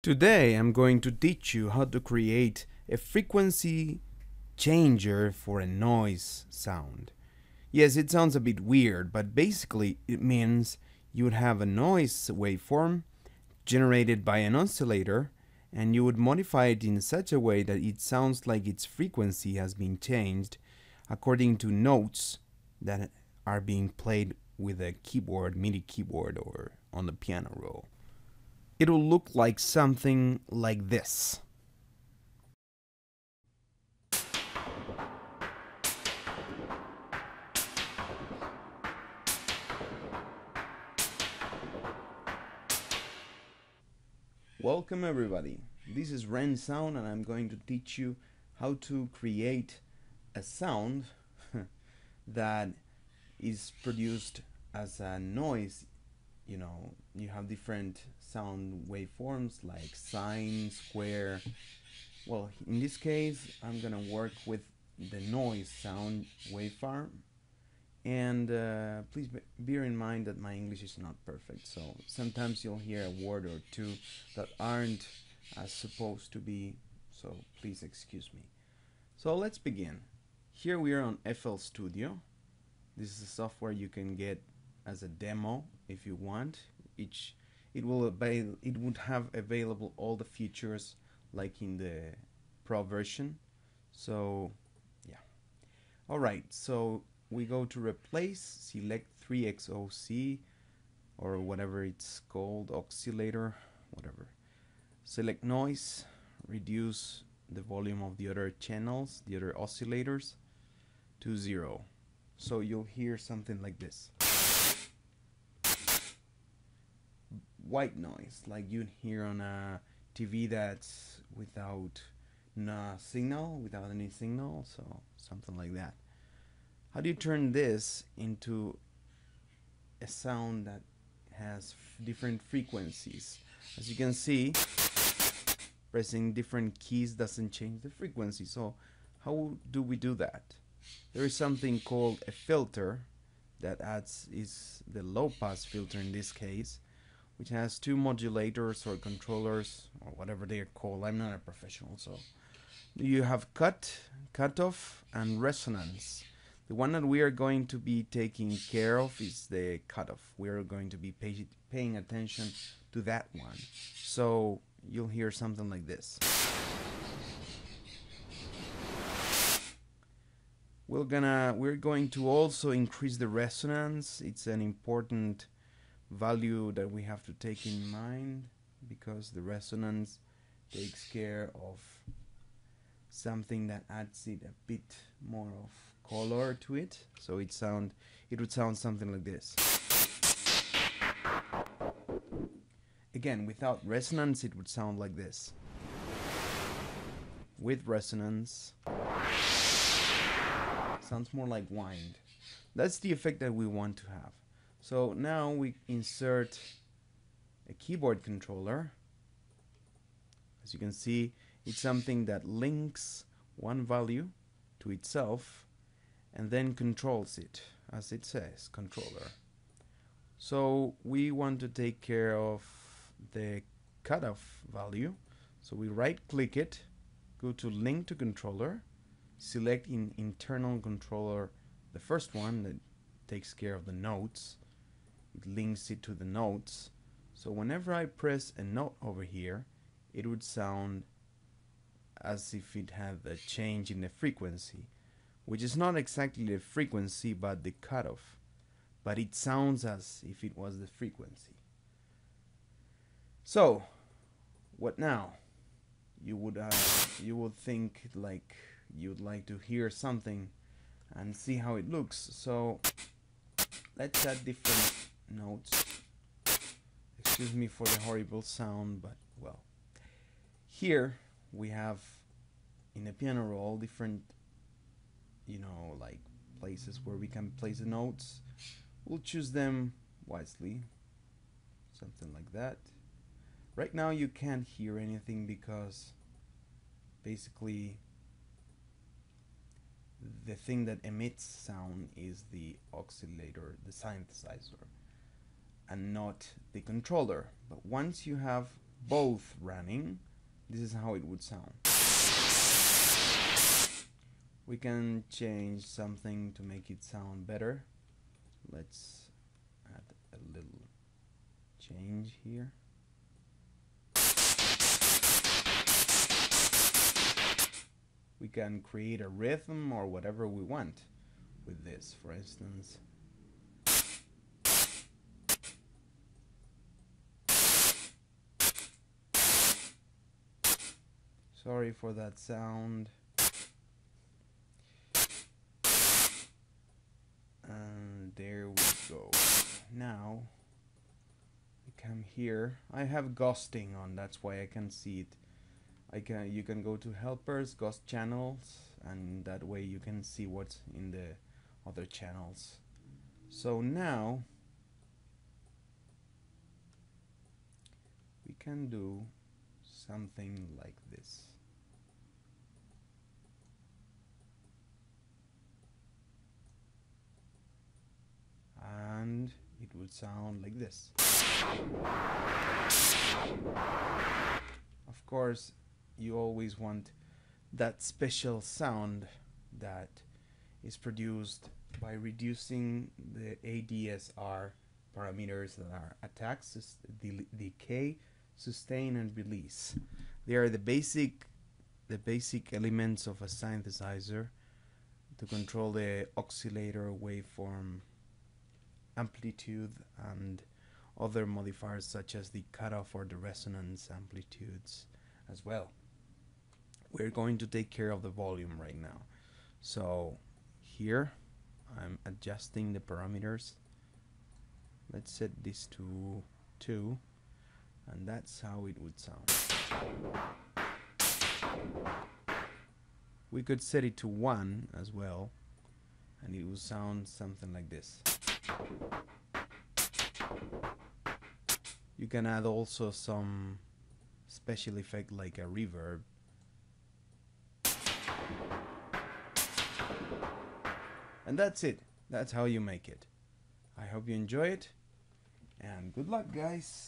Today I'm going to teach you how to create a frequency changer for a noise sound. Yes, it sounds a bit weird, but basically it means you would have a noise waveform generated by an oscillator, and you would modify it in such a way that it sounds like its frequency has been changed according to notes that are being played with a keyboard, MIDI keyboard, or on the piano roll. It'll look like something like this. Welcome everybody. This is Ren Sound, and I'm going to teach you how to create a sound that is produced as a noise. You have different sound waveforms like sine, square. Well, in this case, I'm gonna work with the noise sound waveform. And please bear in mind that my English is not perfect, so sometimes you'll hear a word or two that aren't as supposed to be, so please excuse me. So let's begin. Here we are on FL Studio. This is a software you can get as a demo if you want. It would have available all the features like in the Pro version. So yeah. Alright, so we go to replace, select 3XOC or whatever it's called, oscillator, whatever. Select noise, reduce the volume of the other channels, the other oscillators to 0. So you'll hear something like this. White noise, like you'd hear on a TV that's without without any signal, so something like that. How do you turn this into a sound that has different frequencies? As you can see, pressing different keys doesn't change the frequency. So how do we do that? There is something called a filter that is the low pass filter in this case, which has two modulators or controllers or whatever they are called. I'm not a professional, so you have cutoff and resonance. The one that we are going to be taking care of is the cutoff. We are going to be paying attention to that one. So you'll hear something like this. We're going to also increase the resonance. It's an important value that we have to take in mind because the resonance takes care of something that adds it a bit more of color to it. So it would sound something like this. Again, without resonance it would sound like this. With resonance, sounds more like wind. That's the effect that we want to have. So now we insert a keyboard controller. As you can see, it's something that links one value to itself and then controls it, as it says, controller. So we want to take care of the cutoff value. So we right click it, go to link to controller, select in internal controller the first one that takes care of the notes. It links it to the notes. So whenever I press a note over here, it would sound as if it had a change in the frequency, which is not exactly the frequency but the cutoff, but it sounds as if it was the frequency. So what now? You would think like you'd like to hear something and see how it looks. So let's add different notes. Excuse me for the horrible sound, but well, here we have in the piano roll different like places where we can place the notes. We'll choose them wisely, something like that. Right now you can't hear anything because basically the thing that emits sound is the oscillator, the synthesizer, and not the controller. But once you have both running, this is how it would sound. We can change something to make it sound better. Let's add a little change here. We can create a rhythm or whatever we want with this, for instance. Sorry for that sound. And there we go. Now we come here. I have ghosting on, that's why I can see it. You can go to helpers, ghost channels, and that way you can see what's in the other channels. So now we can do something like this. And it would sound like this. Of course, you always want that special sound that is produced by reducing the ADSR parameters that are attack, decay, sustain, and release. They are the basic elements of a synthesizer to control the oscillator, waveform, amplitude, and other modifiers such as the cutoff or the resonance amplitudes as well. We're going to take care of the volume right now. So here I'm adjusting the parameters. Let's set this to 2, and that's how it would sound. We could set it to 1 as well, and it would sound something like this. You can add also some special effect like a reverb. And that's it. That's how you make it. I hope you enjoy it, and good luck, guys.